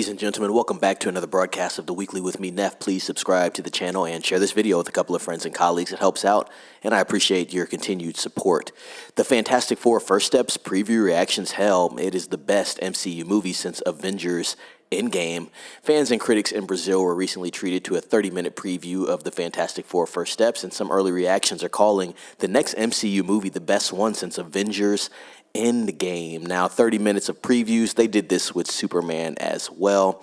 Ladies and gentlemen, welcome back to another broadcast of The Weekly with me, Neff. Please subscribe to the channel and share this video with a couple of friends and colleagues. It helps out, and I appreciate your continued support. The Fantastic Four First Steps preview reactions hell. It is the best MCU movie since Avengers Endgame. Fans and critics in Brazil were recently treated to a 30-minute preview of the Fantastic Four First Steps, and some early reactions are calling the next MCU movie the best one since Avengers Endgame. Now, 30 minutes of previews. They did this with Superman as well.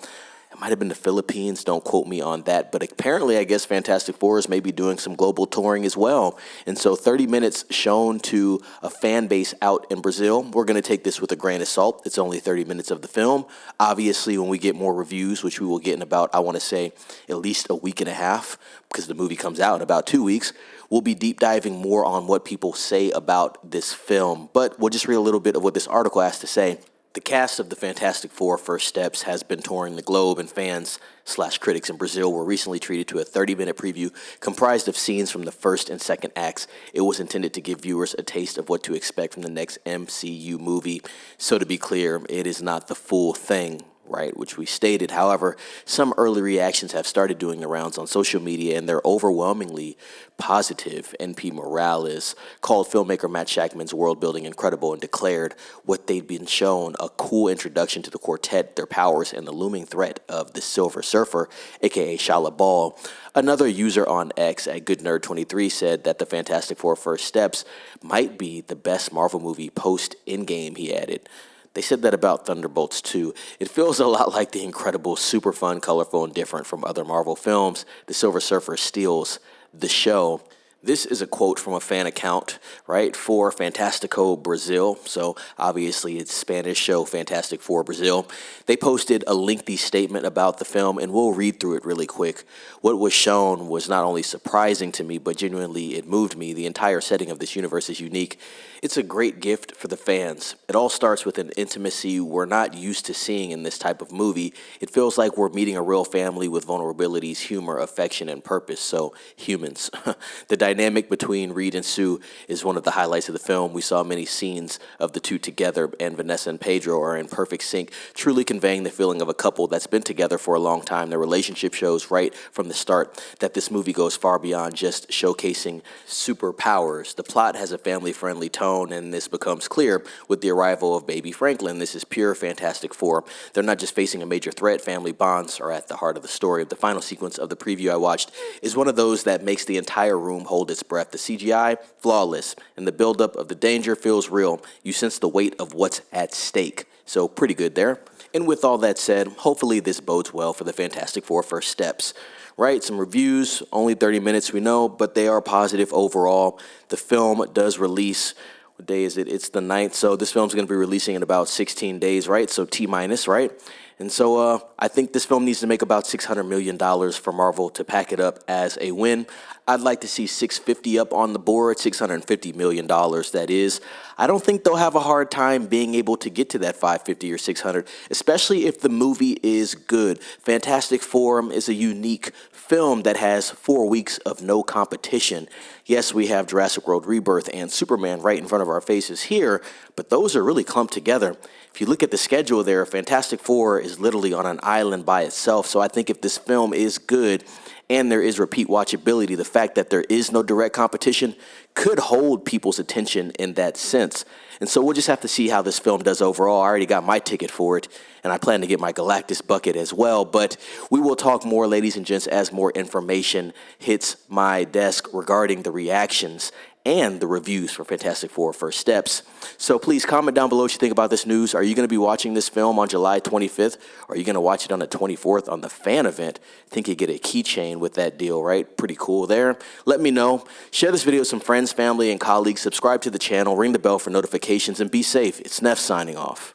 It might have been the Philippines. Don't quote me on that. But apparently, I guess Fantastic Four is maybe doing some global touring as well. And so 30 minutes shown to a fan base out in Brazil. We're going to take this with a grain of salt. It's only 30 minutes of the film. Obviously, when we get more reviews, which we will get in about, I want to say, at least a week and a half, because the movie comes out in about 2 weeks, we'll be deep diving more on what people say about this film. But we'll just read a little bit of what this article has to say. The cast of the Fantastic Four First Steps has been touring the globe, and fans/critics in Brazil were recently treated to a 30-minute preview comprised of scenes from the first and second acts. It was intended to give viewers a taste of what to expect from the next MCU movie. So to be clear, it is not the full thing, right, which we stated. However, some early reactions have started doing the rounds on social media, and they're overwhelmingly positive. NP Morales called filmmaker Matt Shakman's world building incredible and declared what they'd been shown a cool introduction to the quartet, their powers, and the looming threat of the Silver Surfer, aka Shalla-Bal. Another user on X at GoodNerd23 said that the Fantastic Four First Steps might be the best Marvel movie post-Endgame, he added. They said that about Thunderbolts too. It feels a lot like The Incredibles, super fun, colorful, and different from other Marvel films. The Silver Surfer steals the show. This is a quote from a fan account, right, for Fantastico Brazil. So obviously it's Spanish show Fantastic Four Brazil. They posted a lengthy statement about the film, and we'll read through it really quick. What was shown was not only surprising to me, but genuinely it moved me. The entire setting of this universe is unique. It's a great gift for the fans. It all starts with an intimacy we're not used to seeing in this type of movie. It feels like we're meeting a real family with vulnerabilities, humor, affection, and purpose. So humans. The dynamic between Reed and Sue is one of the highlights of the film. We saw many scenes of the two together, and Vanessa and Pedro are in perfect sync, truly conveying the feeling of a couple that's been together for a long time. Their relationship shows right from the start that this movie goes far beyond just showcasing superpowers. The plot has a family-friendly tone, and this becomes clear with the arrival of baby Franklin. This is pure Fantastic Four. They're not just facing a major threat. Family bonds are at the heart of the story. The final sequence of the preview I watched is one of those that makes the entire room hold its breath. The CGI, flawless, and the buildup of the danger feels real. You sense the weight of what's at stake. So pretty good there. And with all that said, hopefully this bodes well for the Fantastic Four First Steps. Right, some reviews, only 30 minutes we know, but they are positive overall. The film does release, what day is it? It's the 9th, so this film's going to be releasing in about 16 days, right? So T-minus, right? And so I think this film needs to make about $600 million for Marvel to pack it up as a win. I'd like to see 650 up on the board, $650 million, that is. I don't think they'll have a hard time being able to get to that 550 or 600, especially if the movie is good. Fantastic Four is a unique film that has 4 weeks of no competition. Yes, we have Jurassic World Rebirth and Superman right in front of our faces here, but those are really clumped together. If you look at the schedule there, Fantastic Four is literally on an island by itself. So I think if this film is good and there is repeat watchability, the fact that there is no direct competition could hold people's attention in that sense. And so we'll just have to see how this film does overall. I already got my ticket for it, and I plan to get my Galactus bucket as well. But we will talk more, ladies and gents, as more information hits my desk regarding the reactions and the reviews for Fantastic Four First Steps. So please comment down below what you think about this news. Are you going to be watching this film on July 25th? Or are you going to watch it on the 24th on the fan event? I think you get a keychain with that deal, right? Pretty cool there. Let me know. Share this video with some friends, family, and colleagues. Subscribe to the channel. Ring the bell for notifications, and be safe. It's Neff signing off.